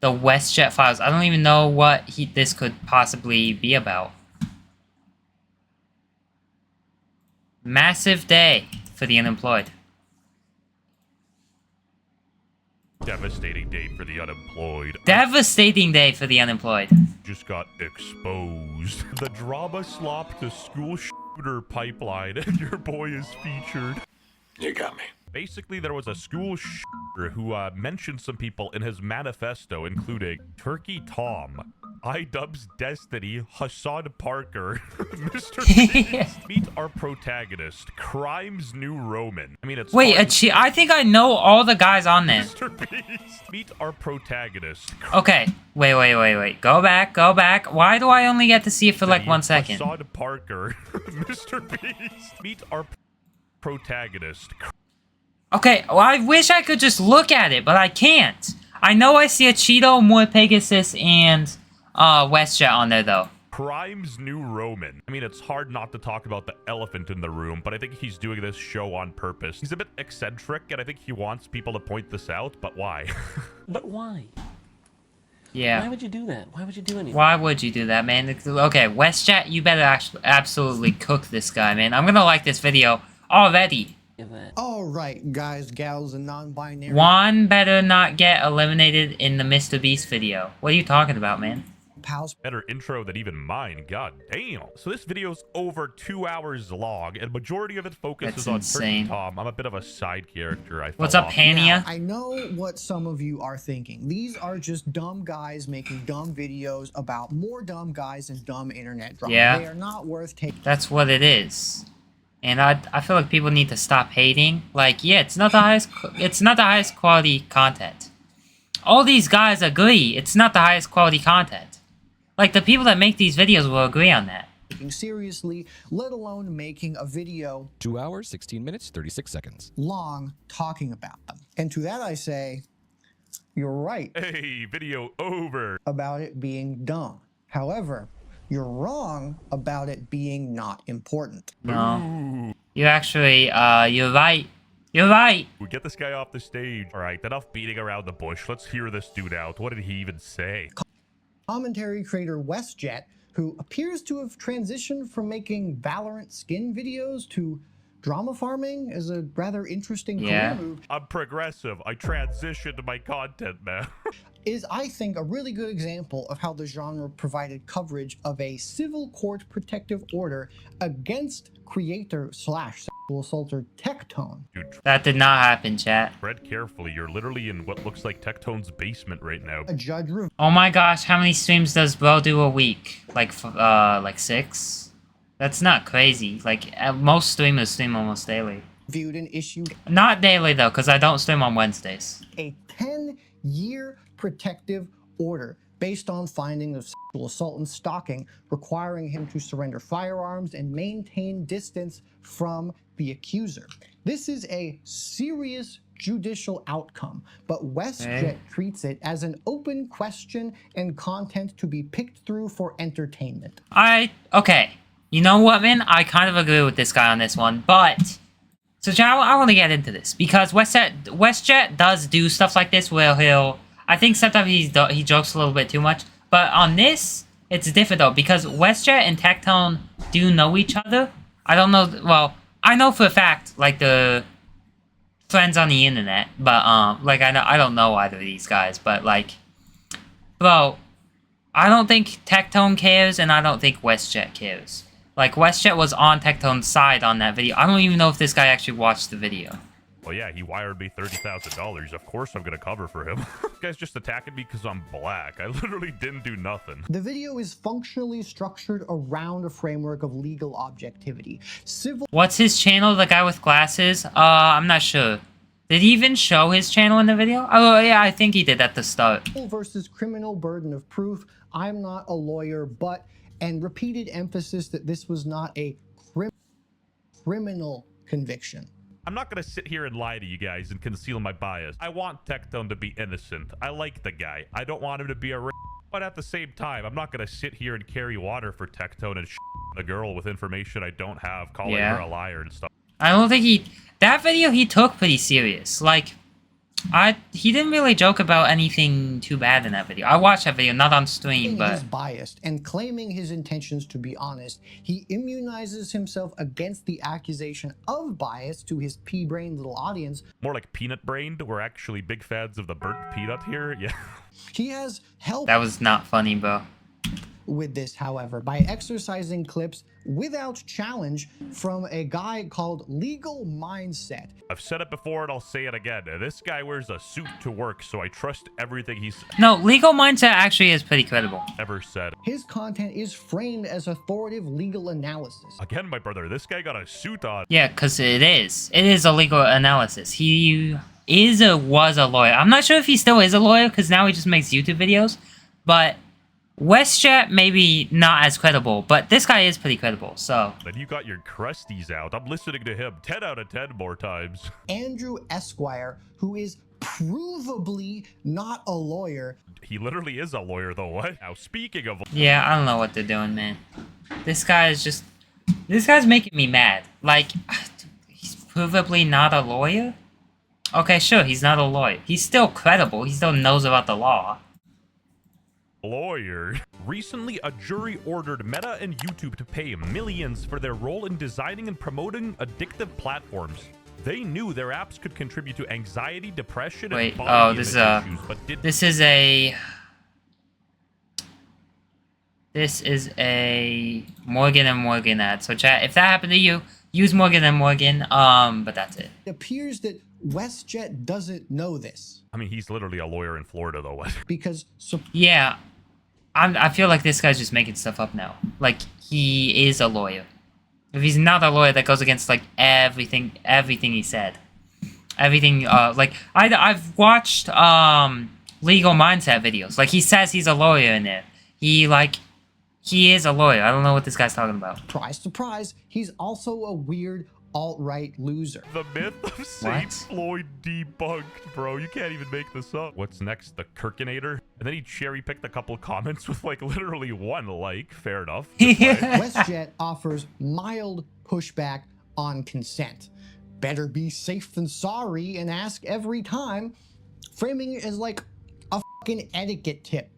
The WestJett files. I don't even know what this could possibly be about. Massive day for the unemployed. Devastating day for the unemployed. Devastating day for the unemployed. Just got exposed. The drama slop to school shooter pipeline, and your boy is featured. You got me. Basically, there was a school shooter who mentioned some people in his manifesto, including Turkey Tom, iDubbbz Destiny, Hassan Parker, Mr. Beast. Meet our protagonist, Crime's New Roman. I mean, it's wait, I think I know all the guys on there. Mr. Beast. Meet our protagonist. Okay, wait. Go back. Why do I only get to see it for like 1 second? Hassan Parker, Mr. Beast. Meet our protagonist. Okay, well, I wish I could just look at it, but I can't. I know I see a Cheeto, Moy Pegasus, and WestJett on there, though. Crime's New Roman. I mean, it's hard not to talk about the elephant in the room, but I think he's doing this show on purpose. He's a bit eccentric, and I think he wants people to point this out, but why? But why? Yeah. Why would you do that? Why would you do anything? Why would you do that, man? Okay, WestJett, you better actually absolutely cook this guy, man. I'm gonna like this video already. All right, guys, gals, and non-binary. Juan better not get eliminated in the Mr. Beast video. What are you talking about, man? Pals. Better intro than even mine. God damn. So this video's over 2 hours long, and majority of it focuses on Turkey Tom. I'm a bit of a side character. What's up, Hania? I know what some of you are thinking. These are just dumb guys making dumb videos about more dumb guys and dumb internet drama. Yeah. They are not worth taking. That's what it is. And I feel like people need to stop hating. Like, yeah, it's not the highest quality content. All these guys agree it's not the highest quality content. Like, the people that make these videos will agree on that. Taking seriously, let alone making a video 2 hours, 16 minutes, 36 seconds long talking about them. And to that I say, you're right. Hey, video over. About it being dumb. However, you're wrong about it being not important. No. You actually, you're right. You're right. We get this guy off the stage. All right, enough beating around the bush. Let's hear this dude out. What did he even say? Commentary creator WestJett, who appears to have transitioned from making Valorant skin videos to drama farming, is a rather interesting career move. I'm progressive. I transitioned my content now. Is, I think, a really good example of how the genre provided coverage of a civil court protective order against creator/sexual assaulter Tectone. Dude, that did not happen, chat. Tread carefully. You're literally in what looks like Tectone's basement right now. A judge review. Oh my gosh, how many streams does bro do a week? Like 6? That's not crazy. Like, most streamers stream almost daily. Viewed an issue. Not daily, though, because I don't stream on Wednesdays. A 10-year protective order based on findings of sexual assault and stalking, requiring him to surrender firearms and maintain distance from the accuser. This is a serious judicial outcome, but WestJett treats it as an open question and content to be picked through for entertainment. Okay. You know what, man? I kind of agree with this guy on this one, but... So, I want to get into this, because WestJett does do stuff like this where he'll... I think sometimes he jokes a little bit too much, but on this, it's different, though, because WestJett and Tectone do know each other. I don't know... Well, I know for a fact, like, the friends on the internet, but, like, I don't know either of these guys, but, like... Bro, I don't think Tectone cares, and I don't think WestJett cares. Like, WestJett was on Tectone's side on that video. I don't even know if this guy actually watched the video. Well, yeah, he wired me $30,000. Of course I'm going to cover for him. This guy's just attacking me because I'm black. I literally didn't do nothing. The video is functionally structured around a framework of legal objectivity. What's his channel, the guy with glasses? I'm not sure. Did he even show his channel in the video? Oh, yeah, I think he did at the start. Versus criminal burden of proof. I'm not a lawyer, but... And repeated emphasis that this was not a criminal conviction. I'm not going to sit here and lie to you guys and conceal my bias. I want Tectone to be innocent. I like the guy. I don't want him to be a but at the same time, I'm not going to sit here and carry water for Tectone and a girl with information I don't have, calling her a liar and stuff. I don't think that video he took pretty serious. Like, He didn't really joke about anything too bad in that video. I watched that video, not on stream, but He's biased and claiming his intentions to be honest. He immunizes himself against the accusation of bias to his pea-brained little audience. More like peanut-brained. We're actually big fans of the burnt peanut here. Yeah. He has helped that was not funny, bro. with this, however, by exercising clips without challenge from a guy called Legal Mindset. I've said it before and I'll say it again. This guy wears a suit to work, so I trust everything he's No, Legal Mindset actually is pretty credible. ever said. His content is framed as authoritative legal analysis. Again, my brother, this guy got a suit on. Yeah, because it is. It is a legal analysis. He is or was a lawyer. I'm not sure if he still is a lawyer, because now he just makes YouTube videos. But WestJett, maybe not as credible, but this guy is pretty credible, so. Then you got your crusties out. I'm listening to him 10 out of 10 more times. Andrew Esquire, who is provably not a lawyer. He literally is a lawyer, though. What? Now, speaking of... Yeah, I don't know what they're doing, man. This guy is just... This guy's making me mad. Like, he's provably not a lawyer? Okay, sure, he's not a lawyer. He's still credible. He still knows about the law. Lawyer. Recently, a jury ordered Meta and YouTube to pay millions for their role in designing and promoting addictive platforms. They knew their apps could contribute to anxiety, depression, Wait, and body this issues, but did this is a... This is a Morgan & Morgan ad. So chat, if that happened to you, use Morgan & Morgan, but that's it. It appears that WestJett doesn't know this. I mean, he's literally a lawyer in Florida, though. Because Yeah, I feel like this guy's just making stuff up now. Like, he is a lawyer. If he's not a lawyer, that goes against, like, everything he said. Everything, like, I've watched, Legal Mindset videos. Like, he says he's a lawyer in there. He is a lawyer. I don't know what this guy's talking about. surprise, surprise, he's also a weird alt-right loser. The myth of St. Floyd debunked, bro. You can't even make this up. What's next? The Kirkinator? And then he cherry-picked a couple comments with, like, literally one like. Fair enough. WestJett offers mild pushback on consent. Better be safe than sorry and ask every time, framing it as like a fucking etiquette tip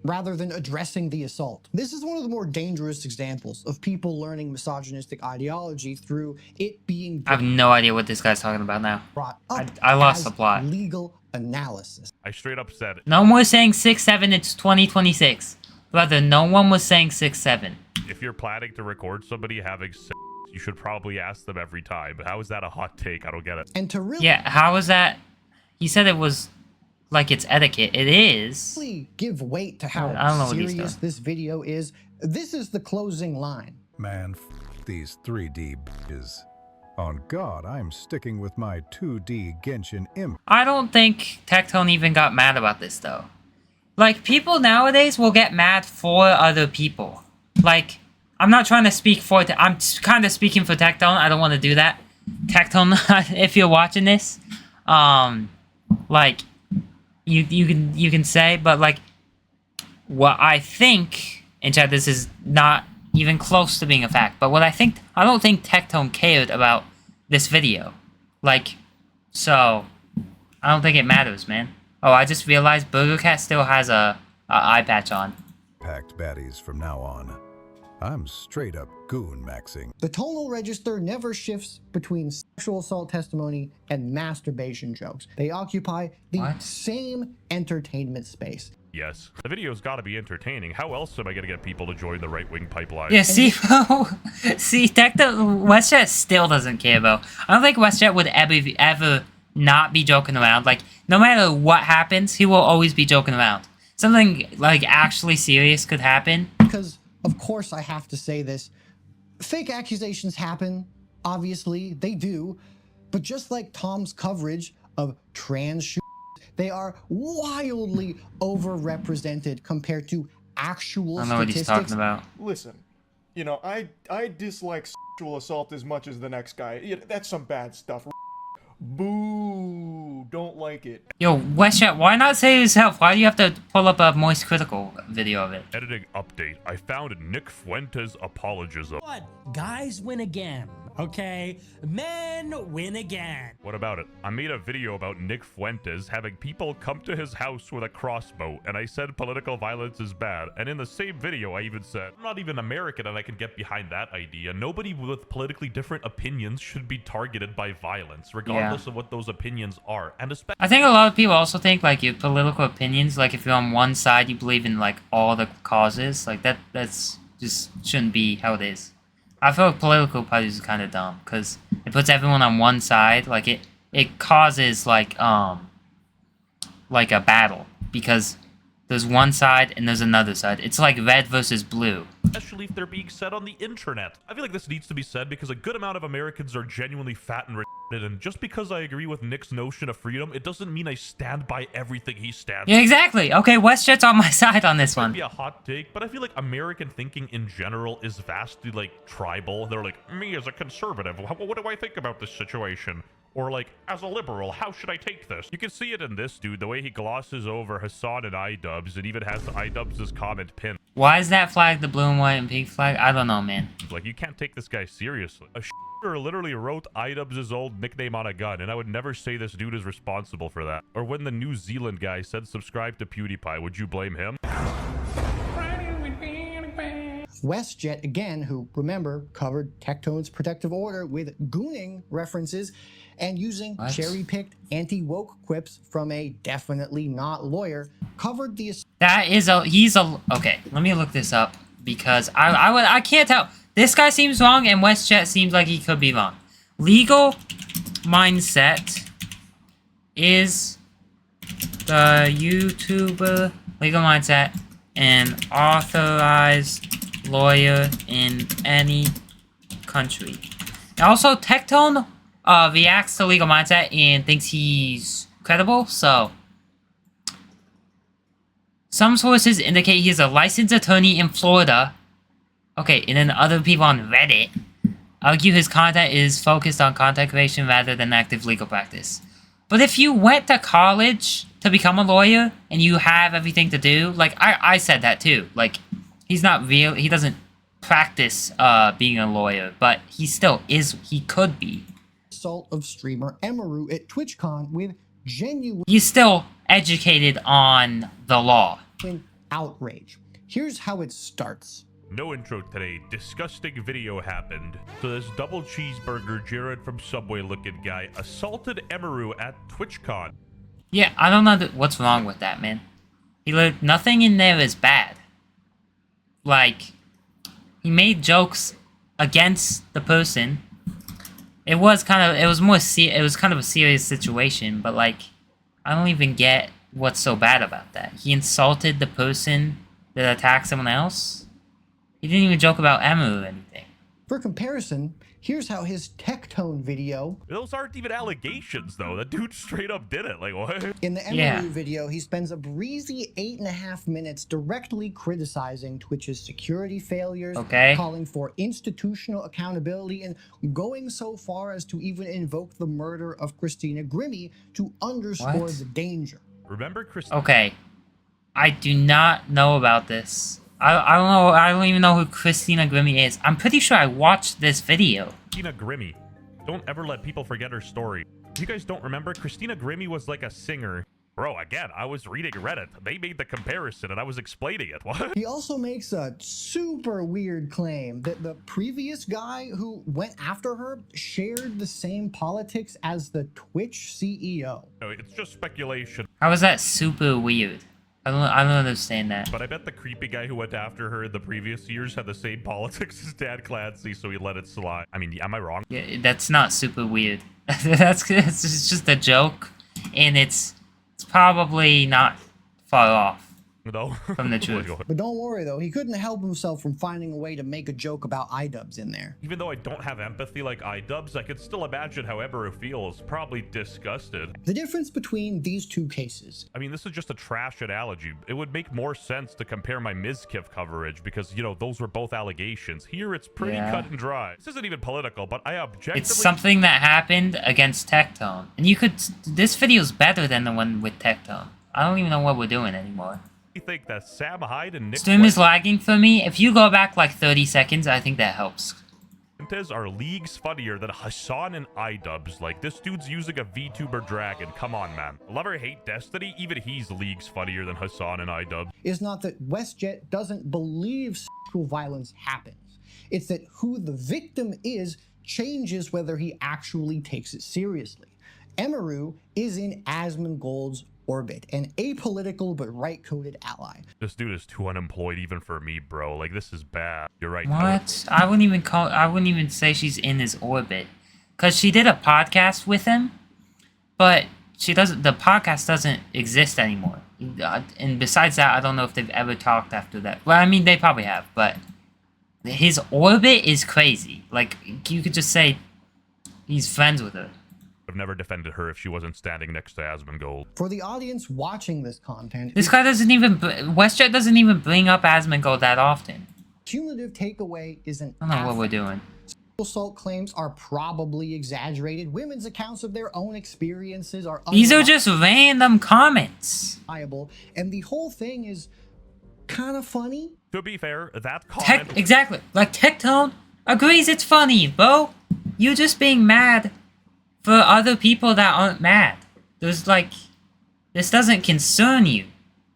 rather than addressing the assault. This is one of the more dangerous examples of people learning misogynistic ideology through it being I have no idea what this guy's talking about now. brought up I lost as the plot. legal analysis. I straight up said, No one was saying 6'7", it's 2026. Brother, no one was saying 6'7". if you're planning to record somebody having sex, you should probably ask them every time. But how is that a hot take? I don't get it. And to really Yeah, how is that? He said it was like it's etiquette. It is. give weight to how I don't know what he's serious doing. this video is, this is the closing line. Man, these 3D bitches. On God, I'm sticking with my 2D Genshin Imp. I don't think Tectone even got mad about this, though. Like, people nowadays will get mad for other people. Like, I'm not trying to speak for... I'm kind of speaking for Tectone. I don't want to do that. Tectone, if you're watching this, like, you can say, but, like, what I think... In chat, this is not even close to being a fact, but what I don't think Tectone cared about this video. Like, so, I don't think it matters, man. Oh, I just realized Burger Cat still has a eye patch on. Packed baddies from now on. I'm straight up goon maxing. The tonal register never shifts between sexual assault testimony and masturbation jokes. They occupy the same entertainment space. Yes. The video's got to be entertaining. How else am I going to get people to join the right-wing pipeline? Yeah, see, bro. See, WestJett still doesn't care, bro. I don't think WestJett would ever not be joking around. Like, no matter what happens, he will always be joking around. Something, like, actually serious could happen. Because, of course, I have to say this. Fake accusations happen. Obviously, they do. But just like Tom's coverage of trans they are wildly overrepresented compared to actual I don't know what he's talking about. Listen, you know, I dislike sexual assault as much as the next guy. Yeah, that's some bad stuff. Boo! Don't like it. Yo, WestJett, why not say it yourself? Why do you have to pull up a Moist Critical video of it? Editing update. I found Nick Fuentes' apologism. What? Guys win again. Okay? Men win again. What about it? I made a video about Nick Fuentes having people come to his house with a crossbow, and I said political violence is bad. And in the same video, I even said, I'm not even American and I can get behind that idea. Nobody with politically different opinions should be targeted by violence, regardless of what those opinions are. And especially, I think a lot of people also think, like, your political opinions, like, if you're on one side, you believe in, like, all the causes. Like, that's just shouldn't be how it is. I feel like political parties are kind of dumb, because it puts everyone on one side. Like, it causes, like a battle, because there's one side and there's another side. It's like red versus blue. especially if they're being said on the internet. I feel like this needs to be said because a good amount of Americans are genuinely fat and retarded, and just because I agree with Nick's notion of freedom, it doesn't mean I stand by everything he stands Yeah, exactly. Okay, WestJett's on my side on this one. Might be a hot take, but I feel like American thinking in general is vastly, like, tribal. They're like, me as a conservative, what do I think about this situation? Or like, as a liberal, how should I take this? You can see it in this dude, the way he glosses over Hassan and iDubbbz, and even has iDubbbz' comment pinned. Why is that flag the blue and white and pink flag? I don't know, man. Like, you can't take this guy seriously. A literally wrote iDubbbz' old nickname on a gun, and I would never say this dude is responsible for that. Or when the New Zealand guy said subscribe to PewDiePie, would you blame him? WestJett, again, who, remember, covered Tectone's protective order with gooning references and using cherry-picked anti-woke quips from a definitely not lawyer, covered the... Okay, let me look this up, because I can't tell. This guy seems wrong, and WestJett seems like he could be wrong. Legal Mindset is the YouTuber Legal Mindset, an authorized lawyer in any country. And also, Tectone reacts to Legal Mindset and thinks he's credible, so... Some sources indicate he's a licensed attorney in Florida. Okay, and then other people on Reddit argue his content is focused on content creation rather than active legal practice. But if you went to college to become a lawyer and you have everything to do, like, I said that too. Like, he's not real, he doesn't practice being a lawyer, but he still is, he could be. Assault of streamer Emaru at TwitchCon with genuine... He's still educated on the law. outrage. Here's how it starts. No intro today. Disgusting video happened. So this double cheeseburger Jared from Subway looking guy assaulted Emaru at TwitchCon. Yeah, I don't know what's wrong with that, man. Nothing in there is bad. Like, he made jokes against the person. It was kind of a serious situation, but like, I don't even get what's so bad about that. He insulted the person that attacked someone else. He didn't even joke about Emu or anything. For comparison, here's how his Tectone video... Those aren't even allegations, though. That dude straight up did it. Like, what? In the Emu video, he spends a breezy 8.5 minutes directly criticizing Twitch's security failures, calling for institutional accountability, and going so far as to even invoke the murder of Christina Grimmie to underscore the danger. Remember Christina? Okay. I do not know about this. I don't know. I don't even know who Christina Grimmie is. I'm pretty sure I watched this video. Christina Grimmie. Don't ever let people forget her story. If you guys don't remember, Christina Grimmie was like a singer. Bro, again, I was reading Reddit. They made the comparison and I was explaining it. What? He also makes a super weird claim that the previous guy who went after her shared the same politics as the Twitch CEO. No, it's just speculation. How is that super weird? I don't understand that. But I bet the creepy guy who went after her in the previous years had the same politics as Dan Clancy, so he let it slide. I mean, am I wrong? Yeah, that's not super weird. It's just a joke, and it's probably not far off from the truth. But don't worry, though. He couldn't help himself from finding a way to make a joke about iDubbbz in there. Even though I don't have empathy like iDubbbz, I could still imagine how Emaru feels. Probably disgusted. The difference between these two cases... I mean, this is just a trash analogy. It would make more sense to compare my Mizkif coverage because, you know, those were both allegations. Here, it's pretty cut and dry. This isn't even political, but I objectively... It's something that happened against Tectone. And you could... This video's better than the one with Tectone. I don't even know what we're doing anymore. I think that Sam Hyde and Nick Stream is lagging for me. If you go back like 30 seconds, I think that helps. Fuentes are leagues funnier than Hassan and iDubbbz. Like, this dude's using a VTuber dragon. Come on, man. Love or hate Destiny, even he's leagues funnier than Hassan and iDubbbz. Is not that WestJett doesn't believe sexual violence happens. It's that who the victim is changes whether he actually takes it seriously. Emaru is in Asmongold's orbit, an apolitical but right-coded ally. This dude is too unemployed even for me, bro. Like, this is bad. You're right. What? I wouldn't even say she's in his orbit. Cause she did a podcast with him, but the podcast doesn't exist anymore. And besides that, I don't know if they've ever talked after that. Well, I mean, they probably have, but his orbit is crazy. Like, you could just say he's friends with her. I've never defended her if she wasn't standing next to Asmongold. For the audience watching this content, This guy doesn't even... WestJett doesn't even bring up Asmongold that often. cumulative takeaway is an I don't know what we're doing. assault claims are probably exaggerated. Women's accounts of their own experiences are These are just random comments. unreliable, and the whole thing is kind of funny. To be fair, that comment... Exactly. Like, Tectone agrees it's funny, bro. You just being mad for other people that aren't mad. There's like... This doesn't concern you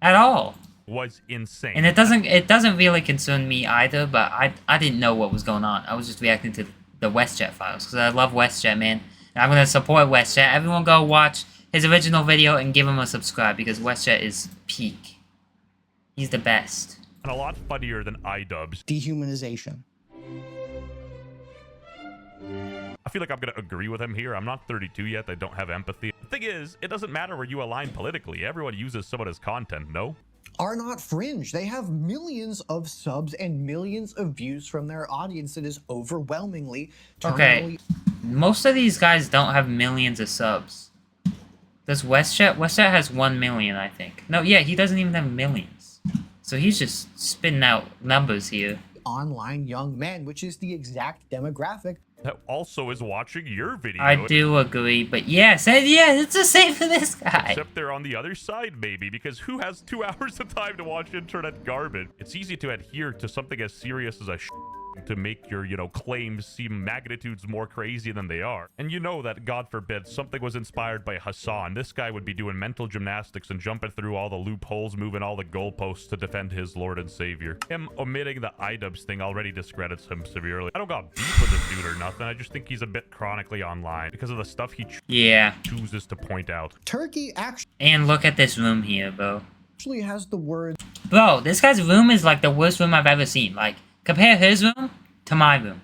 at all. was insane. And it doesn't really concern me either, but I didn't know what was going on. I was just reacting to the WestJett files, because I love WestJett, man. And I'm going to support WestJett. Everyone go watch his original video and give him a subscribe, because WestJett is peak. He's the best. And a lot funnier than iDubbbz. Dehumanization. I feel like I'm going to agree with him here. I'm not 32 yet. I don't have empathy. The thing is, it doesn't matter where you align politically. Everyone uses some of his content, no? Are not fringe. They have millions of subs and millions of views from their audience that is overwhelmingly Okay. Most of these guys don't have millions of subs. Does WestJett? WestJett has 1 million, I think. No, yeah, he doesn't even have millions. So he's just spitting out numbers here. online young men, which is the exact demographic That also is watching your video. I do agree, but yes, yeah, it's the same for this guy. Except they're on the other side, maybe, because who has 2 hours of time to watch internet garbage? It's easy to adhere to something as serious as a to make your, claims seem magnitudes more crazy than they are. And you know that, God forbid, something was inspired by Hassan. This guy would be doing mental gymnastics and jumping through all the loopholes, moving all the goalposts to defend his Lord and Savior. Him omitting the iDubbbz thing already discredits him severely. I don't got beef with this dude or nothing. I just think he's a bit chronically online because of the stuff he chooses to point out. Turkey And look at this room here, bro. actually has the words Bro, this guy's room is like the worst room I've ever seen. Like, compare his room to my room.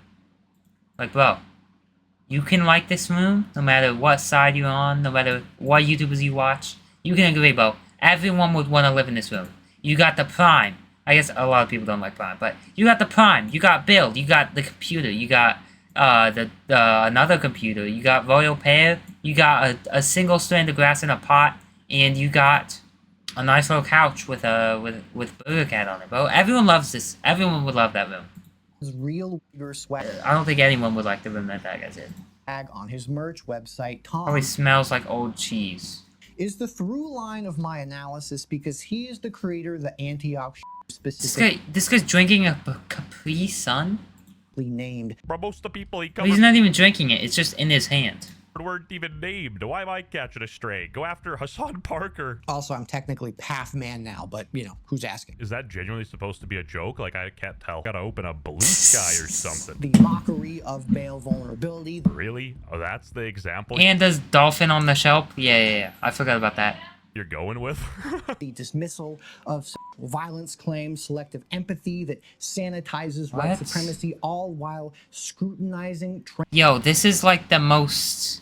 Like, bro, you can like this room no matter what side you're on, no matter what YouTubers you watch. You can agree, bro. Everyone would want to live in this room. You got the Prime. I guess a lot of people don't like Prime, but you got the Prime. You got Build. You got the computer. You got another computer. You got Royal Pair. You got a single strand of grass in a pot, and you got a nice little couch with Burger Cat on it, bro. Everyone loves this. Everyone would love that room. real Uyghur swag I don't think anyone would like the room that guy's in. on his merch website. Tom Probably smells like old cheese. is the through line of my analysis because he is the creator of the Antioch This specifically guy's drinking a Capri Sun? named. Bro, most of the people he Well, covers he's not even drinking it. It's just in his hand. weren't even named. Why am I catching a stray? Go after Hassan Parker. Also, I'm technically half man now, but who's asking? Is that genuinely supposed to be a joke? Like, I can't tell. Gotta open a blue sky or something. The mockery of male vulnerability. Really? Oh, that's the example And does Dolphin on the shelf? Yeah. I forgot about that. you're going with? The dismissal of sexual violence claims, selective empathy that sanitizes white What? supremacy, all while scrutinizing Yo, this is like the most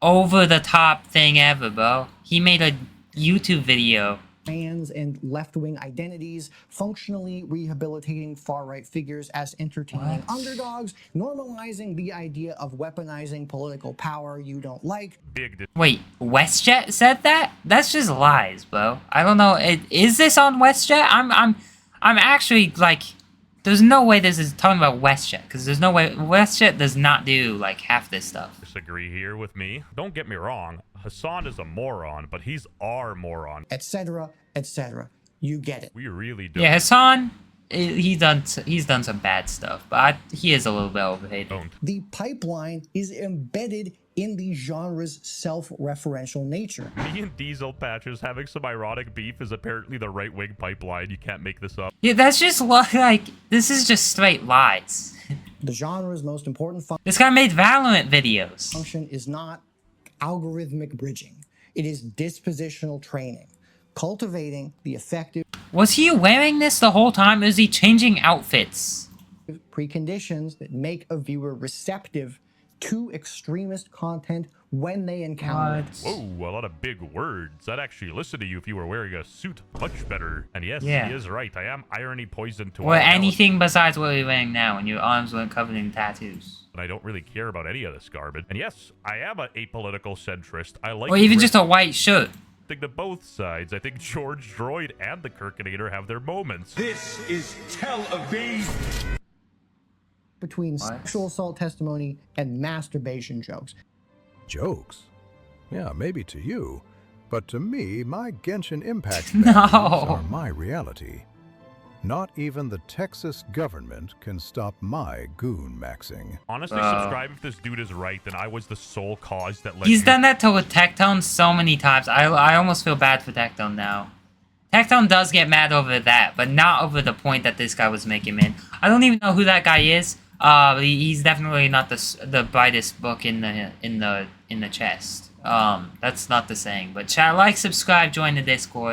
over-the-top thing ever, bro. He made a YouTube video. trans and left-wing identities, functionally rehabilitating far-right figures as entertaining underdogs, normalizing the idea of weaponizing political power you don't like. Big Wait, WestJett said that? That's just lies, bro. I don't know. Is this on WestJett? I'm actually like, there's no way this is talking about WestJett, because there's no way WestJett does not do like half this stuff. disagree here with me. Don't get me wrong. Hassan is a moron, but he's our moron. Etc., etc. You get it. We really don't. Yeah, Hassan he's done some bad stuff, but he is a little bit overrated. Don't. The pipeline is embedded in the genre's self-referential nature. Me and Diesel Patches having some ironic beef is apparently the right-wing pipeline. You can't make this up. Yeah, that's just like, this is just straight lies. The genre's most important This guy made Valorant videos. function is not algorithmic bridging. It is dispositional training, cultivating the effective Was he wearing this the whole time, or is he changing outfits? preconditions that make a viewer receptive to extremist content when they encounter it. Whoa, a lot of big words. I'd actually listen to you if you were wearing a suit much better. And yes, Yeah. he is right. I am irony poisoned to Or all anything besides what you're wearing now, and your arms weren't covered in tattoos. and I don't really care about any of this garbage. And yes, I am an apolitical centrist. I like Or even just a white shirt. to both sides. I think George Droid and the Kirkinator have their moments. This is Tel Aviv. Between sexual assault testimony and masturbation jokes. Jokes? Yeah, maybe to you. But to me, my Genshin Impact No. values are my reality. Not even the Texas government can stop my goon maxing. Honestly, subscribe if this dude is right, then I was the sole cause that led He's you- done that to Tectone so many times. I almost feel bad for Tectone now. Tectone does get mad over that, but not over the point that this guy was making, man. I don't even know who that guy is. He's definitely not the brightest book in the chest. That's not the saying. But chat, like, subscribe, join the Discord.